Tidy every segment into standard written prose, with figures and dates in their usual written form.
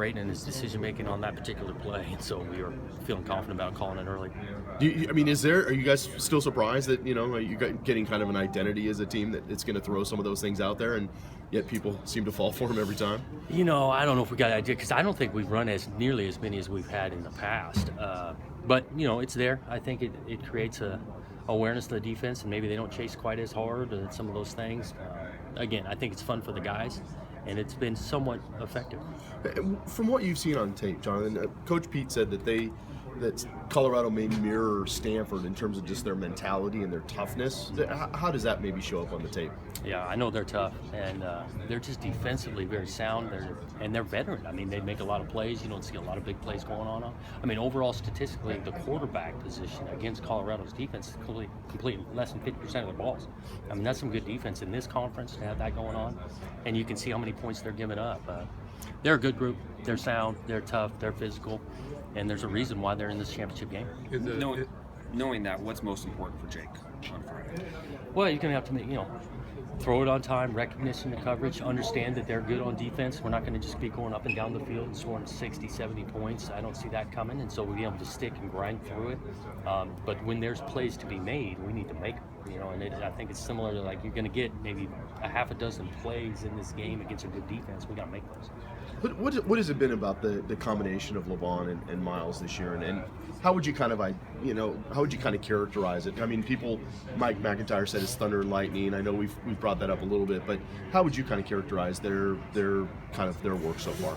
great in his decision making on that particular play, and so we were feeling confident about calling it early. I mean, are you guys still surprised that you got getting kind of an identity as a team that it's going to throw some of those things out there, and yet people seem to fall for them every time? I don't know if we got an idea because I don't think we've run as nearly as many as we've had in the past. But it's there. I think it creates a awareness of the defense, and maybe they don't chase quite as hard and some of those things. Again, I think it's fun for the guys, and it's been somewhat effective. From what you've seen on tape, Jonathan, Coach Pete said that Colorado may mirror Stanford in terms of just their mentality and their toughness. How does that maybe show up on the tape? Yeah, I know they're tough, and they're just defensively very sound. They're veteran. I mean, they make a lot of plays. You don't see a lot of big plays going on. I mean, overall, statistically, the quarterback position against Colorado's defense is complete less than 50% of their balls. I mean, that's some good defense in this conference to have that going on, and you can see how many points they're giving up. They're a good group. They're sound. They're tough. They're physical, and there's a reason why they're in this championship game. Knowing that, what's most important for Jake on Friday? Well, you're going to have to throw it on time, recognition of coverage, understand that they're good on defense. We're not going to just be going up and down the field and scoring 60, 70 points. I don't see that coming, and so we'll be able to stick and grind through it. But when there's plays to be made, we need to make them. I think it's similar to you're going to get maybe a half a dozen plays in this game against a good defense. We got to make those. What has it been about the combination of LeVon and Miles this year, and how would you kind of characterize it? I mean, Mike McIntyre said it's thunder and lightning. I know we've brought that up a little bit, but how would you kind of characterize their work so far?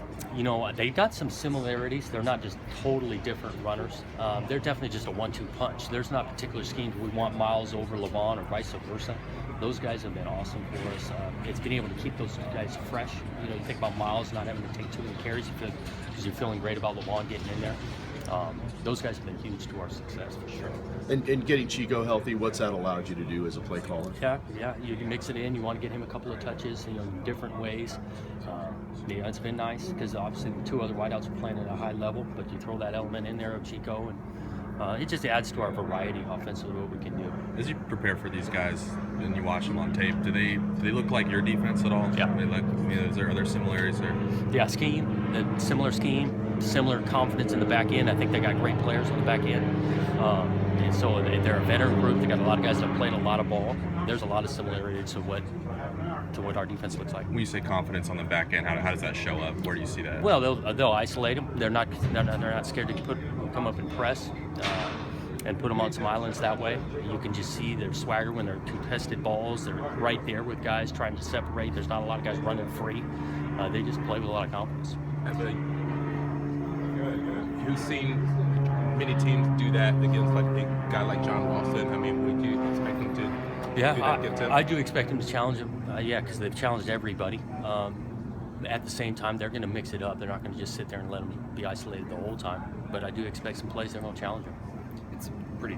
They got some similarities. They're not just totally different runners. They're definitely just a 1-2 punch. There's not particular schemes we want Miles over LeVon or vice versa. Those guys have been awesome for us. It's been able to keep those guys fresh. You think about Miles not having to take too many carries because you're feeling great about LeVon getting in there. Those guys have been huge to our success for sure. And getting Chico healthy, what's that allowed you to do as a play caller? Yeah. You mix it in. You want to get him a couple of touches, in different ways. It's been nice because obviously the two other wideouts are playing at a high level, but you throw that element in there of Chico, and it just adds to our variety offensively what we can do. As you prepare for these guys and you watch them on tape, do they look like your defense at all? Yeah. Are there similarities there? Yeah, similar scheme, similar confidence in the back end. I think they got great players on the back end. And so they're a veteran group. They got a lot of guys that have played a lot of ball. There's a lot of similarities to what our defense looks like. When you say confidence on the back end, how does that show up? Where do you see that? Well, they'll isolate them. They're not scared to come up and press and put them on some islands that way. You can just see their swagger when they're contested balls. They're right there with guys trying to separate. There's not a lot of guys running free. They just play with a lot of confidence. You've seen many teams do that against a guy like John Ralston. I mean, would you expect him to do that against him? I do expect them to challenge him. Because they've challenged everybody. At the same time, they're going to mix it up. They're not going to just sit there and let them be isolated the whole time. But I do expect some plays they're going to challenge him. It's pretty